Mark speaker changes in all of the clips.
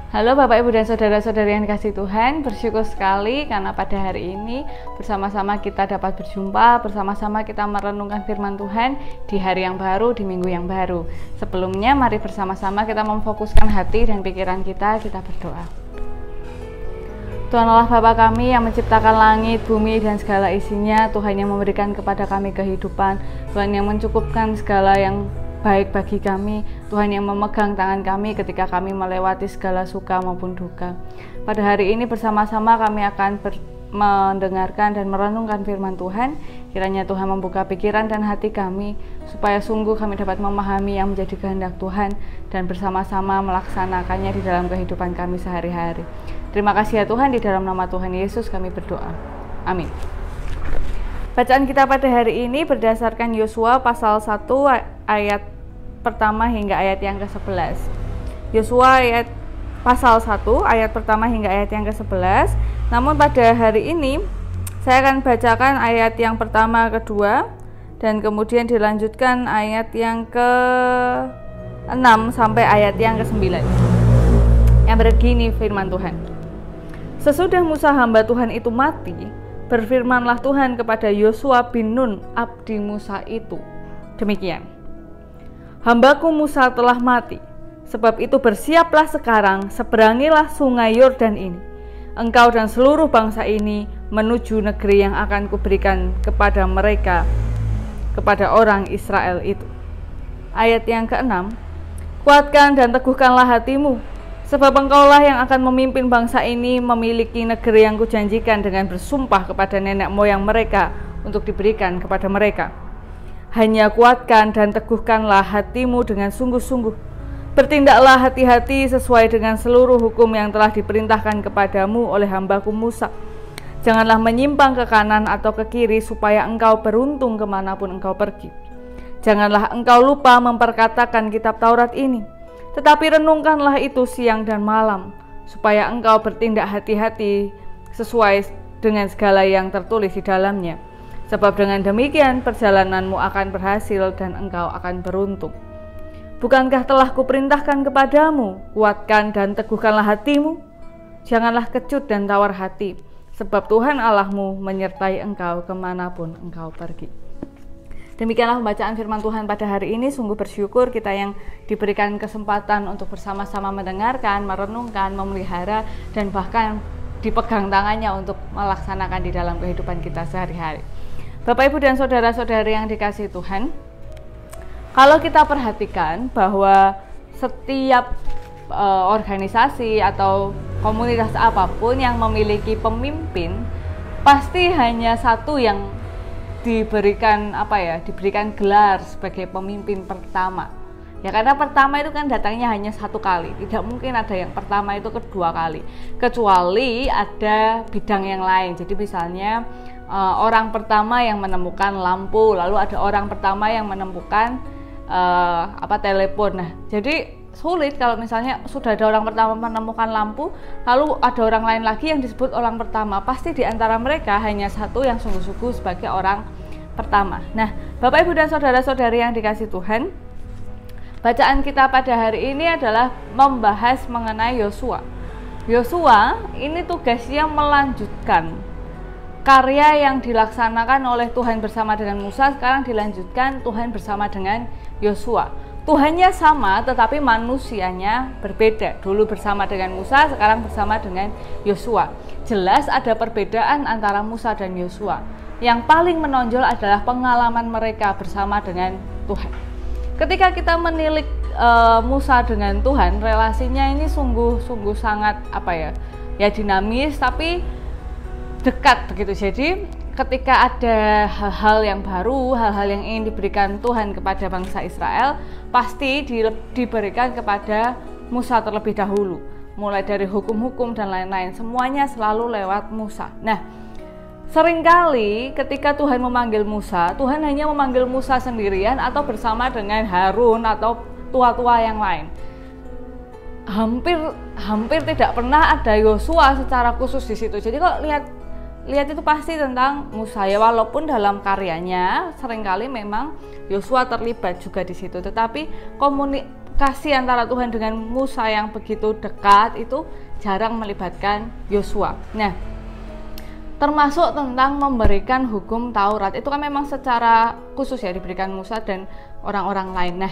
Speaker 1: Halo Bapak Ibu dan Saudara-saudari yang dikasihi Tuhan, bersyukur sekali karena pada hari ini bersama-sama kita dapat berjumpa, bersama-sama kita merenungkan firman Tuhan di hari yang baru, di minggu yang baru. Sebelumnya mari bersama-sama kita memfokuskan hati dan pikiran kita berdoa. Tuhan Allah Bapa kami yang menciptakan langit, bumi dan segala isinya, Tuhan yang memberikan kepada kami kehidupan, Tuhan yang mencukupkan segala yang baik bagi kami, Tuhan yang memegang tangan kami ketika kami melewati segala suka maupun duka. Pada hari ini bersama-sama kami akan mendengarkan dan merenungkan firman Tuhan. Kiranya Tuhan membuka pikiran dan hati kami, supaya sungguh kami dapat memahami yang menjadi kehendak Tuhan dan bersama-sama melaksanakannya di dalam kehidupan kami sehari-hari. Terima kasih ya Tuhan, di dalam nama Tuhan Yesus kami berdoa. Amin. Bacaan kita pada hari ini berdasarkan Yosua pasal 1 ayat pertama hingga ayat yang ke-11. Yosua ayat pasal 1 ayat pertama hingga ayat yang ke-11. Namun pada hari ini saya akan bacakan ayat yang pertama, kedua, dan kemudian dilanjutkan ayat yang ke-6 sampai ayat yang ke-9. Yang begini firman Tuhan. Sesudah Musa hamba Tuhan itu mati, berfirmanlah Tuhan kepada Yosua bin Nun, abdi Musa itu, demikian. Hambaku Musa telah mati, sebab itu bersiaplah sekarang, seberangilah sungai Yordan ini, engkau dan seluruh bangsa ini menuju negeri yang akan kuberikan kepada mereka, kepada orang Israel itu. Ayat yang ke-6, kuatkan dan teguhkanlah hatimu, sebab engkaulah yang akan memimpin bangsa ini memiliki negeri yang kujanjikan dengan bersumpah kepada nenek moyang mereka untuk diberikan kepada mereka. Hanya kuatkan dan teguhkanlah hatimu dengan sungguh-sungguh. Bertindaklah hati-hati sesuai dengan seluruh hukum yang telah diperintahkan kepadamu oleh hambaku Musa. Janganlah menyimpang ke kanan atau ke kiri supaya engkau beruntung kemanapun engkau pergi. Janganlah engkau lupa memperkatakan kitab Taurat ini, tetapi renungkanlah itu siang dan malam, supaya engkau bertindak hati-hati sesuai dengan segala yang tertulis di dalamnya. Sebab dengan demikian perjalananmu akan berhasil dan engkau akan beruntung. Bukankah telah kuperintahkan kepadamu, kuatkan dan teguhkanlah hatimu? Janganlah kecut dan tawar hati, sebab Tuhan Allahmu menyertai engkau kemanapun engkau pergi. Demikianlah pembacaan firman Tuhan pada hari ini. Sungguh bersyukur kita yang diberikan kesempatan untuk bersama-sama mendengarkan, merenungkan, memelihara, dan bahkan dipegang tangannya untuk melaksanakan di dalam kehidupan kita sehari-hari. Bapak Ibu dan Saudara-saudari yang dikasihi Tuhan, kalau kita perhatikan bahwa setiap organisasi atau komunitas apapun yang memiliki pemimpin, pasti hanya satu yang diberikan gelar sebagai pemimpin pertama. Ya, karena pertama itu kan datangnya hanya satu kali, tidak mungkin ada yang pertama itu kedua kali, kecuali ada bidang yang lain. Jadi misalnya orang pertama yang menemukan lampu, lalu ada orang pertama yang menemukan telepon. Nah, jadi sulit kalau misalnya sudah ada orang pertama menemukan lampu, lalu ada orang lain lagi yang disebut orang pertama. Pasti di antara mereka hanya satu yang sungguh-sungguh sebagai orang pertama. Nah, Bapak Ibu dan Saudara-saudari yang dikasihi Tuhan, bacaan kita pada hari ini adalah membahas mengenai Yosua. Yosua ini tugasnya melanjutkan karya yang dilaksanakan oleh Tuhan bersama dengan Musa, sekarang dilanjutkan Tuhan bersama dengan Yosua. Tuhannya sama, tetapi manusianya berbeda. Dulu bersama dengan Musa, sekarang bersama dengan Yosua. Jelas ada perbedaan antara Musa dan Yosua. Yang paling menonjol adalah pengalaman mereka bersama dengan Tuhan. Ketika kita menilik Musa dengan Tuhan, relasinya ini sungguh sangat dinamis, tapi dekat begitu. Jadi ketika ada hal-hal yang baru, hal-hal yang ingin diberikan Tuhan kepada bangsa Israel, pasti diberikan kepada Musa terlebih dahulu. Mulai dari hukum-hukum dan lain-lain, semuanya selalu lewat Musa. Nah, seringkali ketika Tuhan memanggil Musa, Tuhan hanya memanggil Musa sendirian atau bersama dengan Harun atau tua-tua yang lain. Hampir tidak pernah ada Yosua secara khusus di situ. Jadi kalau lihat itu pasti tentang Musa, ya, walaupun dalam karyanya seringkali memang Yosua terlibat juga di situ, tetapi kasih antara Tuhan dengan Musa yang begitu dekat itu jarang melibatkan Yosua. Nah, termasuk tentang memberikan hukum Taurat itu kan memang secara khusus ya diberikan Musa dan orang-orang lain. Nah,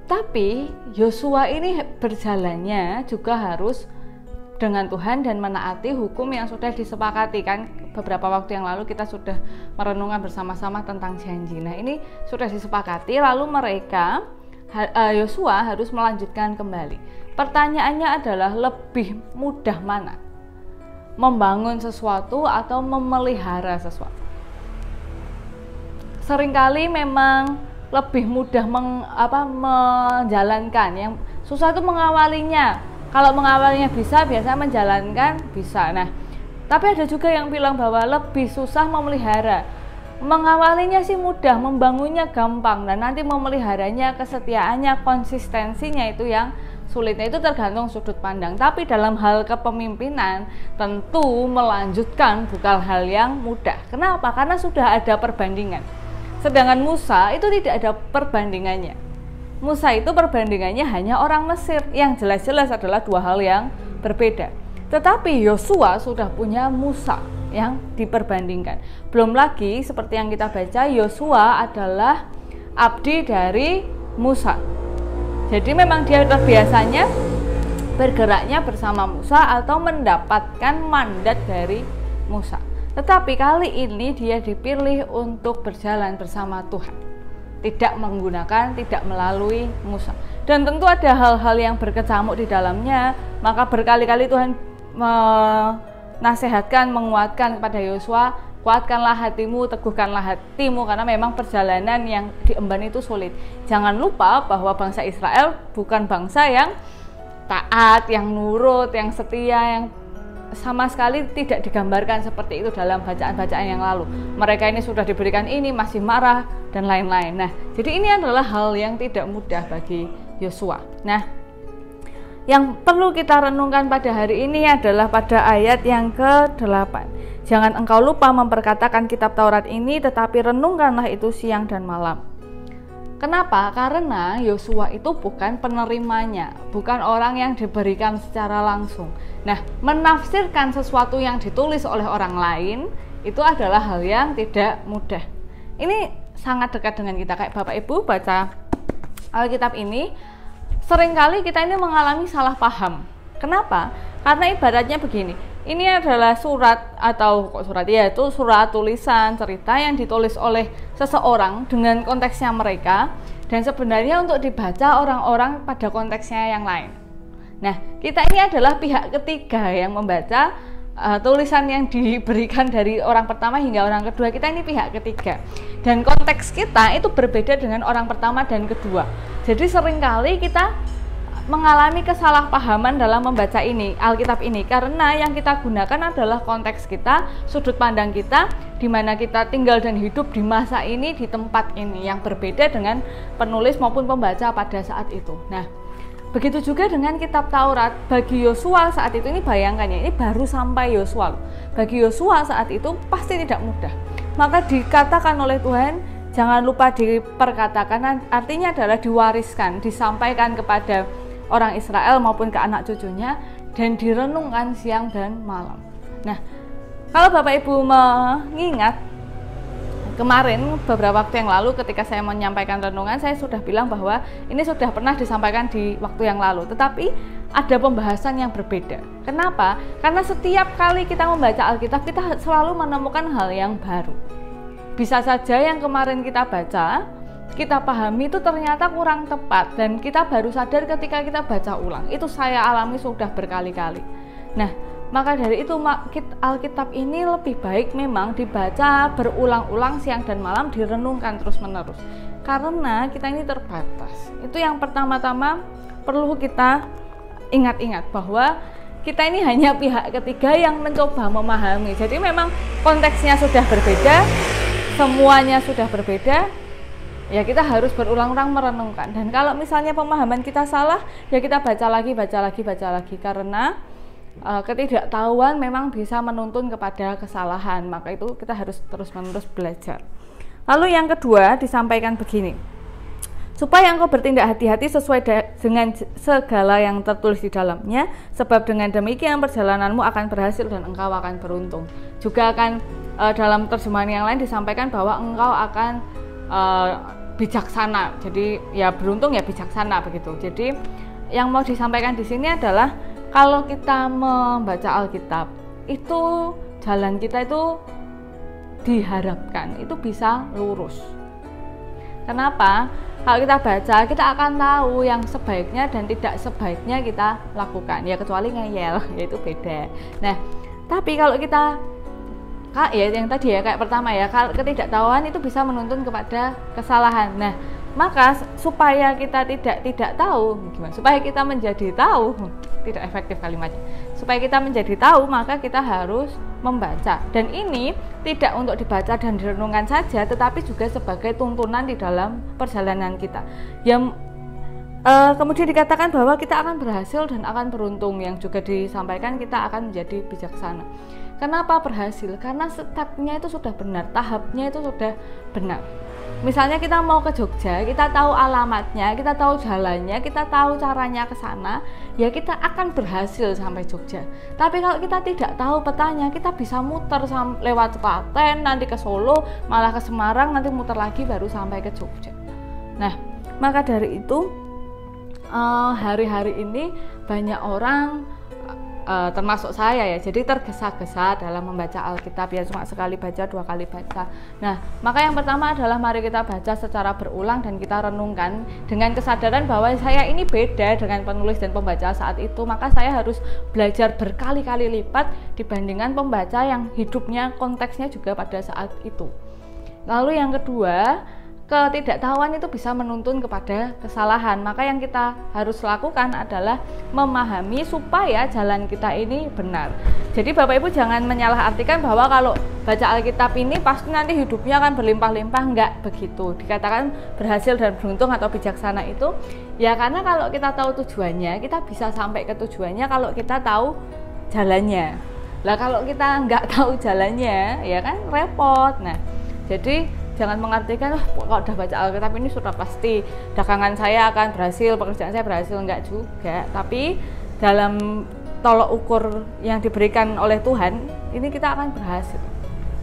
Speaker 1: tapi Yosua ini berjalannya juga harus dengan Tuhan dan menaati hukum yang sudah disepakati. Kan beberapa waktu yang lalu kita sudah merenungkan bersama-sama tentang janji. Nah, ini sudah disepakati, lalu mereka Yosua harus melanjutkan kembali. Pertanyaannya adalah lebih mudah mana? Membangun sesuatu atau memelihara sesuatu? Seringkali memang lebih mudah menjalankan, yang susah itu mengawalinya. Kalau mengawalnya bisa, biasanya menjalankan bisa. Nah, tapi ada juga yang bilang bahwa lebih susah memelihara. Mengawalinya sih mudah, membangunnya gampang, dan nanti memeliharanya, kesetiaannya, konsistensinya itu yang sulitnya. Itu tergantung sudut pandang. Tapi dalam hal kepemimpinan, tentu melanjutkan bukan hal yang mudah. Kenapa? Karena sudah ada perbandingan. Sedangkan Musa itu tidak ada perbandingannya. Musa itu perbandingannya hanya orang Mesir, yang jelas-jelas adalah dua hal yang berbeda. Tetapi Yosua sudah punya Musa yang diperbandingkan. Belum lagi seperti yang kita baca, Yosua adalah abdi dari Musa. Jadi memang dia biasanya bergeraknya bersama Musa atau mendapatkan mandat dari Musa. Tetapi kali ini dia dipilih untuk berjalan bersama Tuhan, tidak melalui Musa. Dan tentu ada hal-hal yang berkecamuk di dalamnya, maka berkali-kali Tuhan menasihatkan, menguatkan kepada Yosua, kuatkanlah hatimu, teguhkanlah hatimu, karena memang perjalanan yang diemban itu sulit. Jangan lupa bahwa bangsa Israel bukan bangsa yang taat, yang nurut, yang setia, yang sama sekali tidak digambarkan seperti itu dalam bacaan-bacaan yang lalu. Mereka ini sudah diberikan ini, masih marah, dan lain-lain. Nah, jadi ini adalah hal yang tidak mudah bagi Yosua. Nah, yang perlu kita renungkan pada hari ini adalah pada ayat yang ke-8. Jangan engkau lupa memperkatakan kitab Taurat ini, tetapi renungkanlah itu siang dan malam. Kenapa? Karena Yosua itu bukan penerimanya, bukan orang yang diberikan secara langsung. Nah, menafsirkan sesuatu yang ditulis oleh orang lain itu adalah hal yang tidak mudah. Ini sangat dekat dengan kita, kayak Bapak Ibu baca Alkitab ini, seringkali kita ini mengalami salah paham. Kenapa? Karena ibaratnya begini, ini adalah surat atau surat, ya itu surat tulisan cerita yang ditulis oleh seseorang dengan konteksnya mereka, dan sebenarnya untuk dibaca orang-orang pada konteksnya yang lain. Nah, kita ini adalah pihak ketiga yang membaca tulisan yang diberikan dari orang pertama hingga orang kedua. Kita ini pihak ketiga, dan konteks kita itu berbeda dengan orang pertama dan kedua. Jadi seringkali kita mengalami kesalahpahaman dalam membaca ini, Alkitab ini, karena yang kita gunakan adalah konteks kita, sudut pandang kita, di mana kita tinggal dan hidup di masa ini, di tempat ini, yang berbeda dengan penulis maupun pembaca pada saat itu. Nah, begitu juga dengan kitab Taurat. Bagi Yosua saat itu, ini bayangkan ya, ini baru sampai Yosua. Bagi Yosua saat itu pasti tidak mudah. Maka dikatakan oleh Tuhan, jangan lupa diperkatakan, artinya adalah diwariskan, disampaikan kepada orang Israel maupun ke anak cucunya, dan direnungkan siang dan malam. Nah, kalau Bapak Ibu mengingat, kemarin beberapa waktu yang lalu ketika saya menyampaikan renungan, saya sudah bilang bahwa ini sudah pernah disampaikan di waktu yang lalu, tetapi ada pembahasan yang berbeda. Kenapa? Karena setiap kali kita membaca Alkitab, kita selalu menemukan hal yang baru. Bisa saja yang kemarin kita baca, kita pahami itu ternyata kurang tepat, dan kita baru sadar ketika kita baca ulang. Itu saya alami sudah berkali-kali. Nah, maka dari itu Alkitab ini lebih baik memang dibaca berulang-ulang siang dan malam, direnungkan terus-menerus. Karena kita ini terbatas. Itu yang pertama-tama perlu kita ingat-ingat, bahwa kita ini hanya pihak ketiga yang mencoba memahami. Jadi memang konteksnya sudah berbeda, semuanya sudah berbeda. Ya, kita harus berulang-ulang merenungkan. Dan kalau misalnya pemahaman kita salah, ya kita baca lagi. Karena ketidaktahuan memang bisa menuntun kepada kesalahan. Maka itu kita harus terus-menerus belajar. Lalu yang kedua disampaikan begini. supaya engkau bertindak hati-hati sesuai dengan segala yang tertulis di dalamnya, sebab dengan demikian perjalananmu akan berhasil dan engkau akan beruntung. Juga akan dalam terjemahan yang lain disampaikan bahwa engkau akan bijaksana. Jadi ya beruntung ya bijaksana begitu. Jadi yang mau disampaikan di sini adalah kalau kita membaca Alkitab itu jalan kita itu diharapkan itu bisa lurus. Kenapa? Kalau kita baca, kita akan tahu yang sebaiknya dan tidak sebaiknya kita lakukan. Ya kecuali ngeyel, yaitu beda. Nah, tapi kalau kita ya yang tadi ya kayak pertama ya, kalau ketidaktahuan itu bisa menuntun kepada kesalahan. Nah, maka supaya kita tidak tahu, gimana? Supaya kita menjadi tahu, tidak efektif kalimatnya. Supaya kita menjadi tahu, maka kita harus membaca. Dan ini tidak untuk dibaca dan direnungkan saja, tetapi juga sebagai tuntunan di dalam perjalanan kita. Yang kemudian dikatakan bahwa kita akan berhasil dan akan beruntung, yang juga disampaikan kita akan menjadi bijaksana. Kenapa berhasil? Karena stepnya itu sudah benar, tahapnya itu sudah benar. Misalnya kita mau ke Jogja, kita tahu alamatnya, kita tahu jalannya, kita tahu caranya ke sana, ya kita akan berhasil sampai Jogja. Tapi kalau kita tidak tahu petanya, kita bisa muter lewat Klaten, nanti ke Solo, malah ke Semarang, nanti muter lagi baru sampai ke Jogja. Nah, maka dari itu hari-hari ini banyak orang termasuk saya ya, jadi tergesa-gesa dalam membaca Alkitab, ya cuma sekali baca, 2 kali baca. Nah, maka yang pertama adalah mari kita baca secara berulang dan kita renungkan dengan kesadaran bahwa saya ini beda dengan penulis dan pembaca saat itu, maka saya harus belajar berkali-kali lipat dibandingkan pembaca yang hidupnya konteksnya juga pada saat itu. Lalu yang kedua, ketidaktahuan itu bisa menuntun kepada kesalahan. Maka yang kita harus lakukan adalah memahami supaya jalan kita ini benar. Jadi Bapak Ibu jangan menyalahartikan bahwa kalau baca Alkitab ini pasti nanti hidupnya akan berlimpah-limpah. Enggak begitu. Dikatakan berhasil dan beruntung atau bijaksana itu ya karena kalau kita tahu tujuannya, kita bisa sampai ke tujuannya kalau kita tahu jalannya. Lah kalau kita nggak tahu jalannya ya kan repot. Nah, jadi jangan mengartikan kalau udah baca Alkitab ini sudah pasti dagangan saya akan berhasil, pekerjaan saya berhasil, enggak juga. Tapi dalam tolok ukur yang diberikan oleh Tuhan, ini kita akan berhasil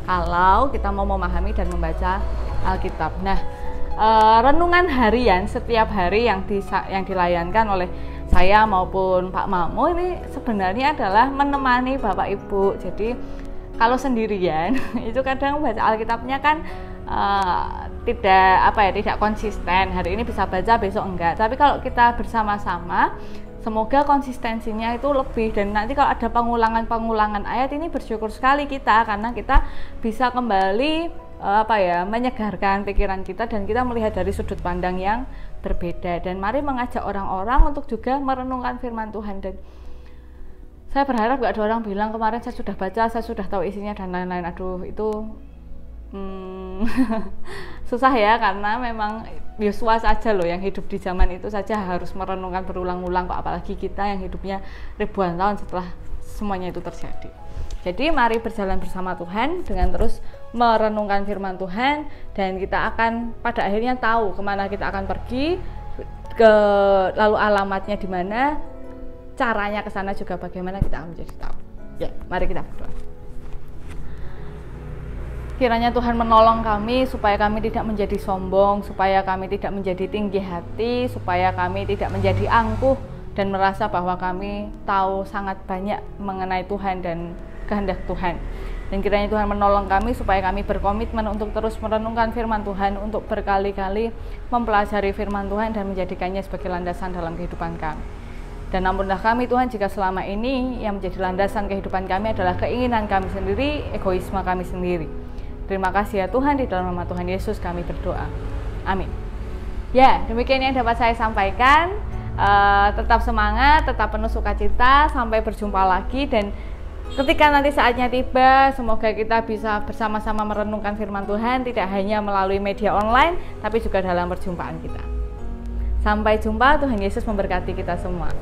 Speaker 1: kalau kita mau memahami dan membaca Alkitab. Nah, renungan harian setiap hari yang dilayankan oleh saya maupun Pak Mamo ini sebenarnya adalah menemani Bapak Ibu. Jadi kalau sendirian itu kadang baca Alkitabnya kan tidak konsisten. Hari ini bisa baca, besok enggak. Tapi kalau kita bersama-sama, semoga konsistensinya itu lebih. Dan nanti kalau ada pengulangan ayat ini bersyukur sekali kita, karena kita bisa kembali menyegarkan pikiran kita dan kita melihat dari sudut pandang yang berbeda. Dan mari mengajak orang-orang untuk juga merenungkan firman Tuhan. Dan saya berharap gak ada orang bilang kemarin saya sudah baca, saya sudah tahu isinya dan lain-lain. Aduh, itu susah ya, karena memang Yosua saja loh yang hidup di zaman itu saja harus merenungkan berulang-ulang, apalagi kita yang hidupnya ribuan tahun setelah semuanya itu terjadi. Jadi mari berjalan bersama Tuhan dengan terus merenungkan firman Tuhan, dan kita akan pada akhirnya tahu kemana kita akan pergi, lalu alamatnya di mana, caranya ke sana juga bagaimana, kita akan menjadi tahu. Ya, mari kita berdoa. Kiranya Tuhan menolong kami supaya kami tidak menjadi sombong, supaya kami tidak menjadi tinggi hati, supaya kami tidak menjadi angkuh dan merasa bahwa kami tahu sangat banyak mengenai Tuhan dan kehendak Tuhan. Dan kiranya Tuhan menolong kami supaya kami berkomitmen untuk terus merenungkan firman Tuhan, untuk berkali-kali mempelajari firman Tuhan dan menjadikannya sebagai landasan dalam kehidupan kami. Dan ampunlah kami Tuhan jika selama ini yang menjadi landasan kehidupan kami adalah keinginan kami sendiri, egoisme kami sendiri. Terima kasih ya Tuhan, di dalam nama Tuhan Yesus kami berdoa. Amin. Ya, demikian yang dapat saya sampaikan. Tetap semangat, tetap penuh sukacita, sampai berjumpa lagi. Dan ketika nanti saatnya tiba, semoga kita bisa bersama-sama merenungkan firman Tuhan, tidak hanya melalui media online, tapi juga dalam perjumpaan kita. Sampai jumpa, Tuhan Yesus memberkati kita semua.